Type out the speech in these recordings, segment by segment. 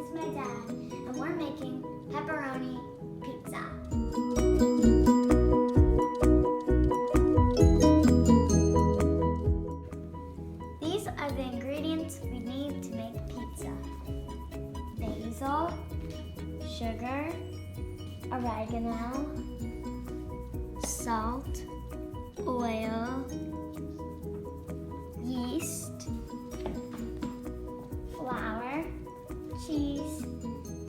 is my dad, and we're making pepperoni pizza. These are the ingredients we need to make pizza. Basil, sugar, oregano, salt, oil, yeast, flour, cheese,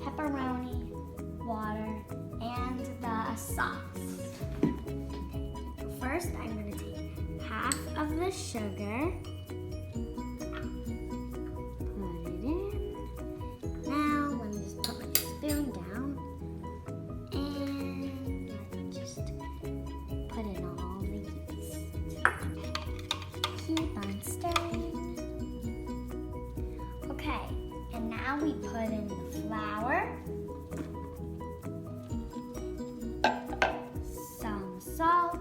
pepperoni, water, and the sauce. First, I'm going to take half of the sugar, put it in. Now, let me just put my spoon down, and I just put in all the yeast. Keep on stirring. Okay, and now we put in the flour, some salt,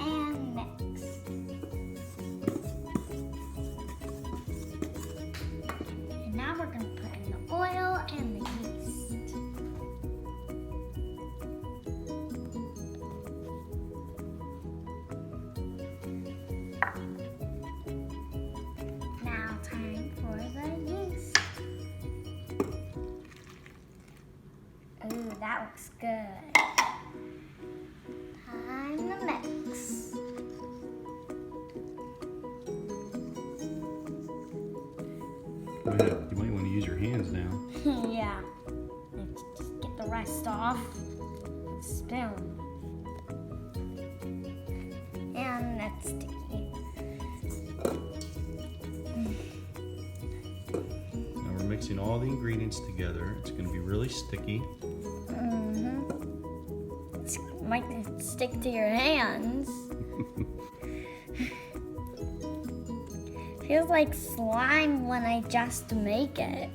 and mix. And now we're going to put in the oil and the yeast. Now time for the yeast. Ooh, that looks good. Time to mix. Go ahead. You might want to use your hands now. Yeah. Let's just get the rest off. Spoon. And that's sticky. Now we're mixing all the ingredients together. It's going to be really sticky. It might stick to your hands. Feels like slime when I just make it.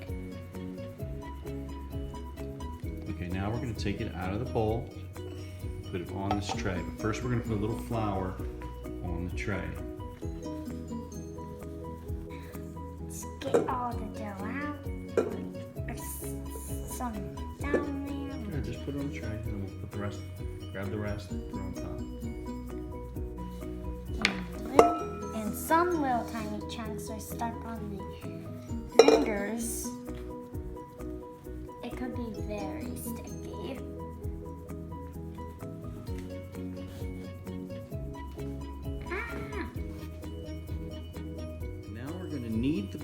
Okay, now we're going to take it out of the bowl, put it on this tray. But first we're going to put a little flour on the tray. Let's get all the dough out. There's some down there. Good, just put it on the tray and then we'll put the rest, grab the rest, put it on top. And some little tiny chunks are stuck on the fingers. It could be very sticky. Now we're going to knead the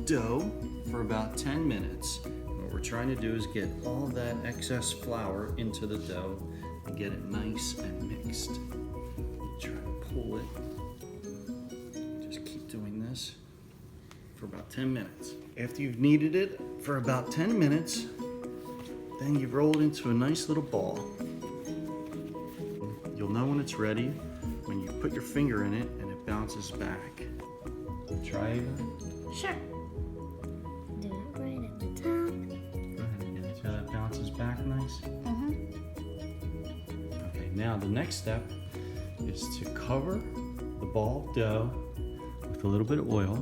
dough for about 10 minutes. What we're trying to do is get all that excess flour into the dough and get it nice and mixed. Try to pull it. Just keep doing this for about 10 minutes. After you've kneaded it for about 10 minutes, then you roll it into a nice little ball. You'll know when it's ready when you put your finger in it and it bounces back. Try it. Sure. Do it right at the top. Go ahead, yeah. See how that bounces back nice? Okay, now the next step is to cover the ball of dough with a little bit of oil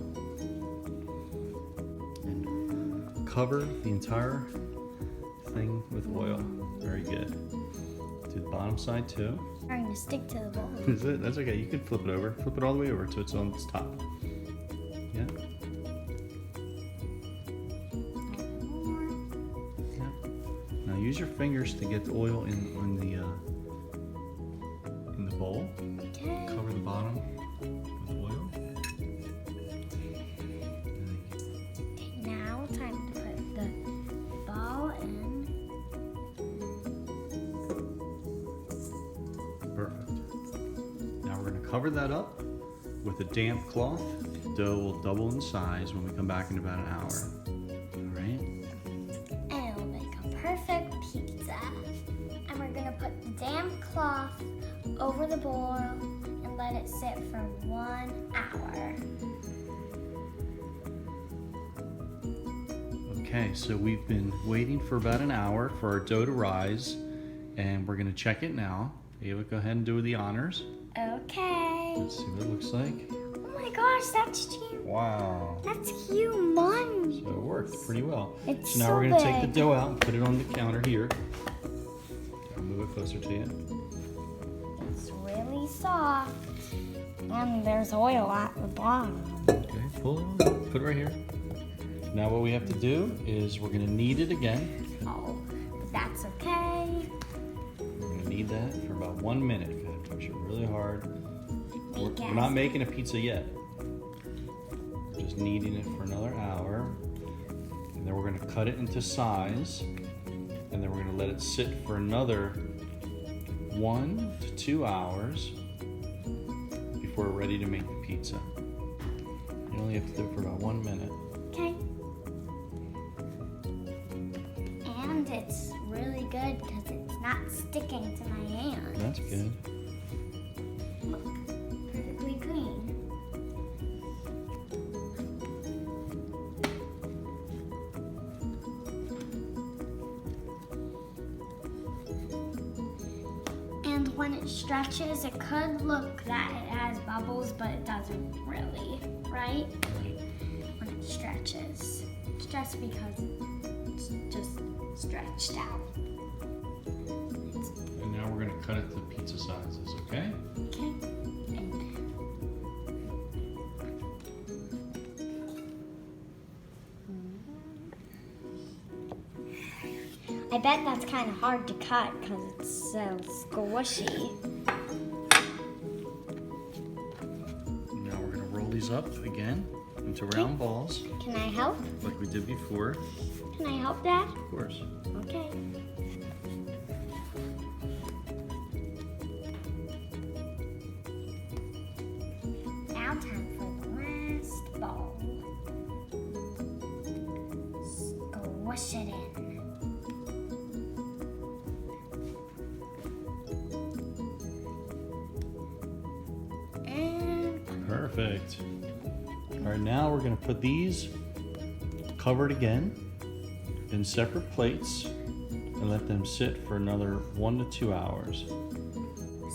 and cover the entire thing with oil. Very good. To the bottom side too. Trying to stick to the bowl. Is it? That's okay. You can flip it over. Flip it all the way over so it's on its top. Yeah. Now use your fingers to get the oil in the bowl. Okay. Cover the bottom with oil. Now time to put the ball in. Perfect. Now we're going to cover that up with a damp cloth. The dough will double in size when we come back in about an hour. All right? And it'll make a perfect pizza. And we're gonna put the damp cloth over the bowl and let it sit for 1 hour. Okay, so we've been waiting for about an hour for our dough to rise, and we're gonna check it now. Ava, go ahead and do the honors. Okay. Let's see what it looks like. Oh my gosh, that's huge. Wow. That's humongous. So it worked pretty well. It's So now so we're gonna take big. the dough out and put it on the counter here. I'll move it closer to you. It's really soft. And there's oil at the bottom. Okay, pull it on. Put it right here. Now what we have to do is we're gonna knead it again. Oh, but that's okay. We're gonna knead that for about 1 minute. Go ahead, push it really hard. We're not making a pizza yet. We're just kneading it for another hour. And then we're gonna cut it into size. And then we're gonna let it sit for another 1 to 2 hours before we're ready to make the pizza. You only have to do it for about 1 minute. Okay. And it's really good because it's not sticking to my hand. That's good. Look, perfectly clean. And when it stretches, it could look that it has bubbles, but it doesn't really, right? When it stretches. It's just because it's just stretched out. And now we're gonna cut it to pizza sizes, okay? Okay. I bet that's kind of hard to cut because it's so squishy. Now we're gonna roll these up again into round balls, Can I help? like we did before. Can I help, Dad? Of course. Okay. Now time for the last ball. Squish it in. And Perfect. All right, now we're gonna put these covered again in separate plates and let them sit for another 1 to 2 hours.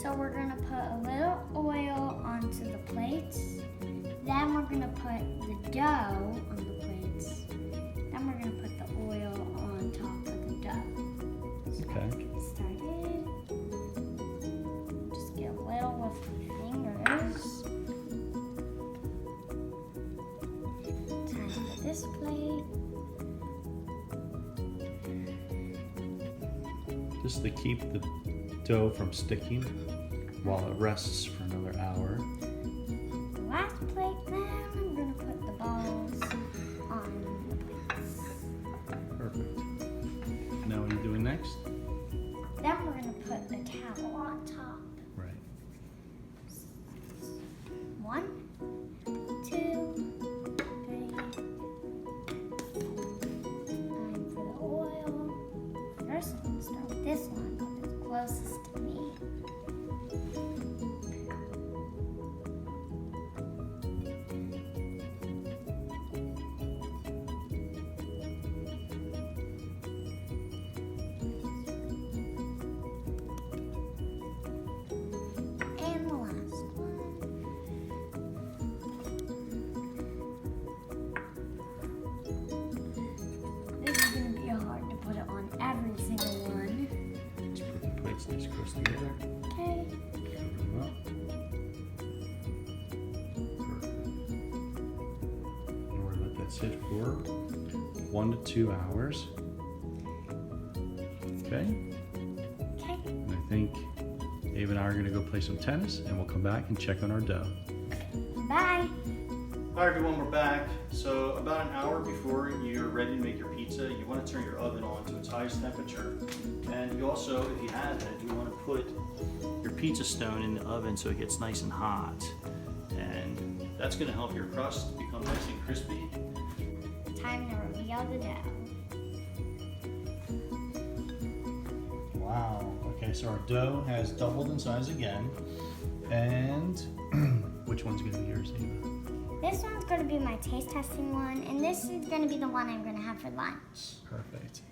so we're gonna put a little oil onto the plates. Then we're gonna put the dough on the plates. Then we're gonna put the oil on top of the dough. Okay. Get started. Just get a little with my fingers. Time for this plate. Just to keep the dough from sticking while it rests for another hour. The last plate, then I'm gonna put the balls on the plates. Perfect. Now what are you doing next? Then we're gonna put the towel on top. Right. 1, 2, 3. Time for the oil. First, I'm gonna start with this one because it's closest to me. And the last one. This is gonna be hard to put it on every single one. Let's put the plates nice close together. Okay. Cover them up. Perfect. And we're gonna let that sit for 1 to 2 hours. Okay. Okay. And I think Dave and I are gonna go play some tennis and we'll come back and check on our dough. Bye. Hi everyone, we're back. So about an hour before you're ready to make your pizza, you want to turn your oven on to its highest temperature. And you also, if you have it, you want to put your pizza stone in the oven so it gets nice and hot. And that's going to help your crust become nice and crispy. Time to reveal the dough. Wow. Okay, so our dough has doubled in size again. And which one's going to be yours, Ava? This one's going to be my taste testing one, and this is going to be the one I'm going to have for lunch. Perfect.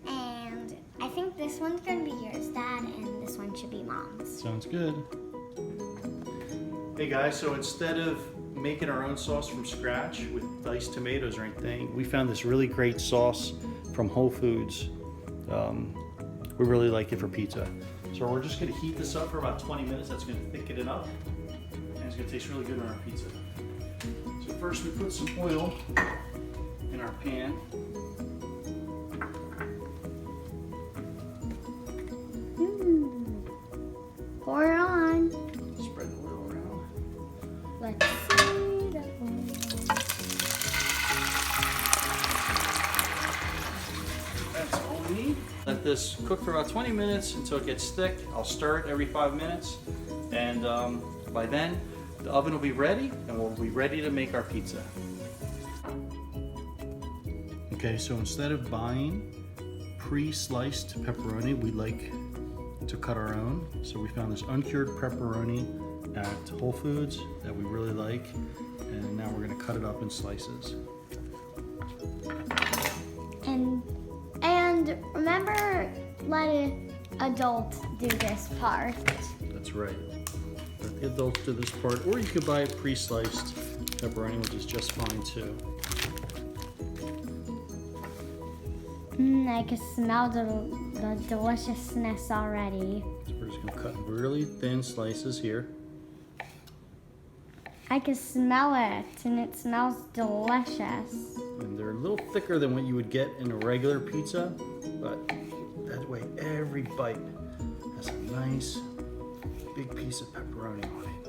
And I think this one's going to be yours, Dad, and this one should be Mom's. Sounds good. Hey guys, so instead of making our own sauce from scratch with diced tomatoes or anything, we found this really great sauce from Whole Foods. We really like it for pizza. So we're just gonna heat this up for about 20 minutes. That's gonna thicken it up, and it's gonna taste really good on our pizza. So first we put some oil in our pan. Pour it on. Spread the oil around. Let's see the oil. That's all we need. Let this cook for about 20 minutes until it gets thick. I'll stir it every 5 minutes, and by then the oven will be ready and we'll be ready to make our pizza. Okay, so instead of buying pre-sliced pepperoni, we like to cut our own. So we found this uncured pepperoni at Whole Foods that we really like, and now we're gonna cut it up in slices. And remember, let an adult do this part. That's right. Let the adults do this part, or you could buy pre-sliced pepperoni, which is just fine too. I can smell the deliciousness already. So we're just gonna cut really thin slices here. I can smell it, and it smells delicious. And they're a little thicker than what you would get in a regular pizza, but that way every bite has a nice big piece of pepperoni on it.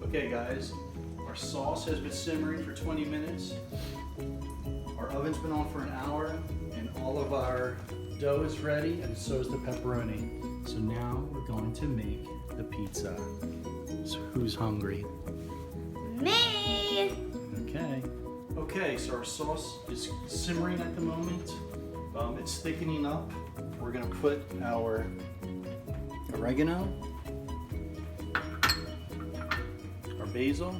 Okay guys, our sauce has been simmering for 20 minutes. Our oven's been on for an hour, and all of our dough is ready, and so is the pepperoni. So now we're going to make the pizza. So who's hungry? Me! Okay, so our sauce is simmering at the moment. It's thickening up. We're gonna put our oregano, our basil,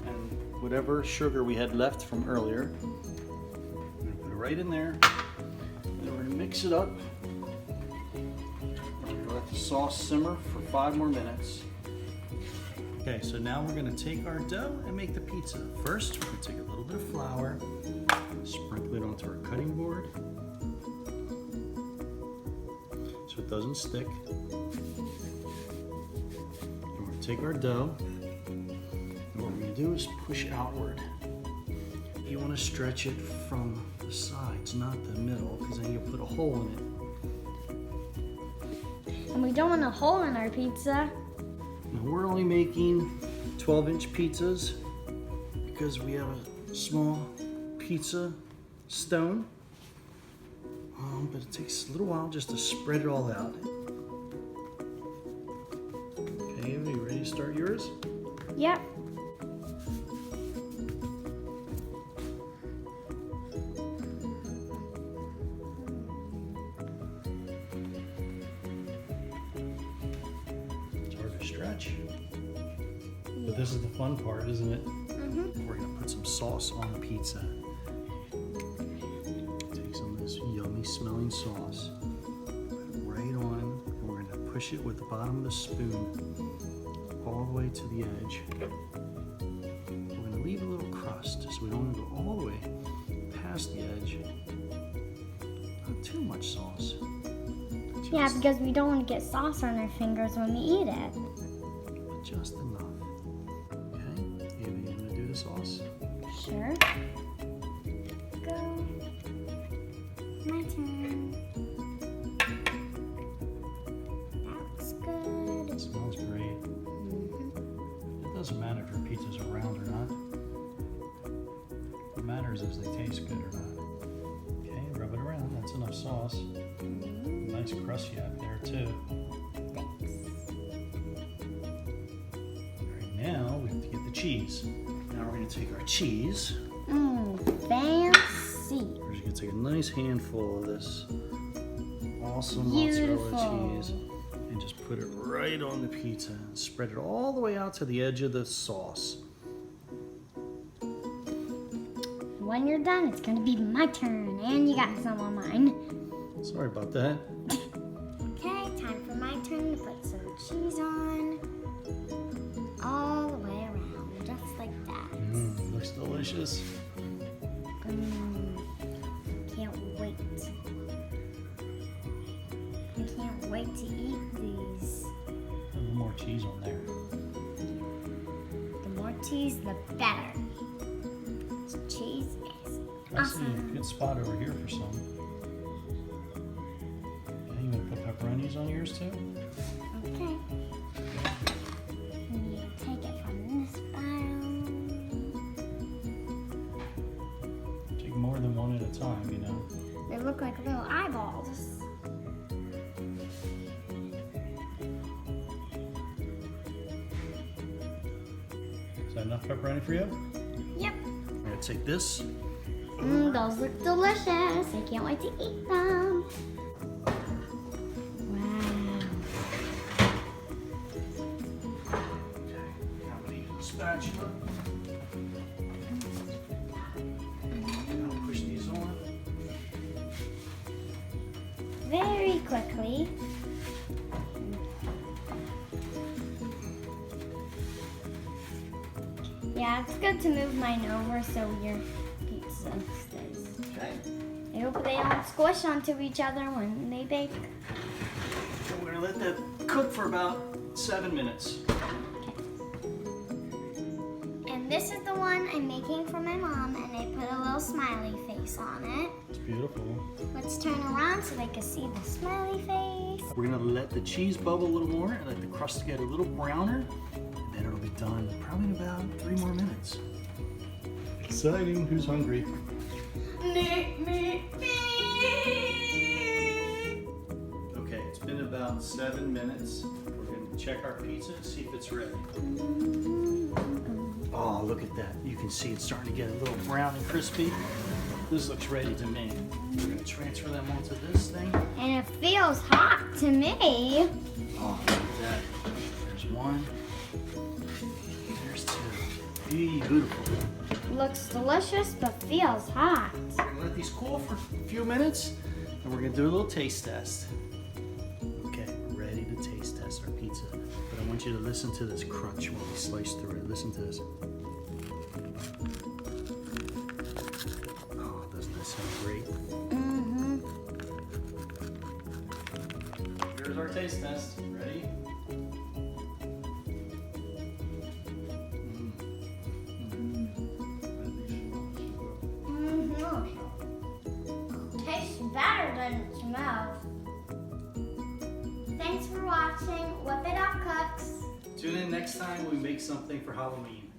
and whatever sugar we had left from earlier. We're gonna put it right in there. And then we're gonna mix it up. We're gonna let the sauce simmer for 5 more minutes. Okay, so now we're gonna take our dough and make the pizza. First, we're gonna take a little bit of flour, sprinkle it onto our cutting board so it doesn't stick. And we're gonna take our dough, and what we're gonna do is push outward. You wanna stretch it from the sides, not the middle, because then you'll put a hole in it. And we don't want a hole in our pizza. Now we're only making 12-inch pizzas because we have a small pizza stone. But it takes a little while just to spread it all out. Okay, Ava, you ready to start yours? Yep. Stretch. But this is the fun part, isn't it? Mm-hmm. We're gonna put some sauce on the pizza. Take some of this yummy smelling sauce, put it right on, and we're gonna push it with the bottom of the spoon all the way to the edge. We're gonna leave a little crust, so we don't want to go all the way past the edge. Not too much sauce. Yeah, because we don't want to get sauce on our fingers when we eat it. Just enough. Okay, Ava, you gonna do the sauce? Sure. Go. My turn. That's good. It smells great. Mm-hmm. It doesn't matter if your pizzas are round or not. What matters is they taste good or not. Okay, rub it around. That's enough sauce. Nice crust you have there too. Alright, now we have to get the cheese. Now we're going to take our cheese. Fancy. We're just going to take a nice handful of this awesome Beautiful. mozzarella cheese and just put it right on the pizza and spread it all the way out to the edge of the sauce. When you're done, it's gonna be my turn, and you got some on mine. Sorry about that. Okay, time for my turn to put some cheese on. delicious. Can't wait. I can't wait to eat these. A little more cheese on there. The more cheese, the better. Cheese is I see a awesome. good spot over here for some. Okay, you gonna put pepperonis on yours too? Okay. And you take it from this pile. Take more than one at a time, you know. They look like little eyeballs. Is that enough pepperoni for you? Yep. I'm gonna take this. Those look delicious. I can't wait to eat them. Wow. Okay, now I'm gonna use a spatula. I'll push these on. Very quickly. Yeah, it's good to move mine over so your pizza stays. Okay. I hope they don't squish onto each other when they bake. So we're gonna let that cook for about 7 minutes. And this is the one I'm making for my mom, and I put a little smiley face on it. It's beautiful. Let's turn around so they can see the smiley face. We're gonna let the cheese bubble a little more and let the crust get a little browner. And then it'll be done probably in about 3 more minutes. Exciting, who's hungry? Me. Okay, it's been about 7 minutes. We're gonna check our pizza and see if it's ready. Oh, look at that. You can see it's starting to get a little brown and crispy. This looks ready to me. We're gonna transfer them onto this thing. And it feels hot to me. Oh, look at that. There's one. There's two. Beautiful. Looks delicious, but feels hot. We're gonna let these cool for a few minutes, and we're gonna do a little taste test. Okay, we're ready to taste test our pizza. But I want you to listen to this crunch when we slice through it. Listen to this. Oh, doesn't that sound great? Mm-hmm. Here's our taste test. Ready? Tastes better than it smells. Thanks for watching. Whip It Up Cooks. Tune in next time when we make something for Halloween.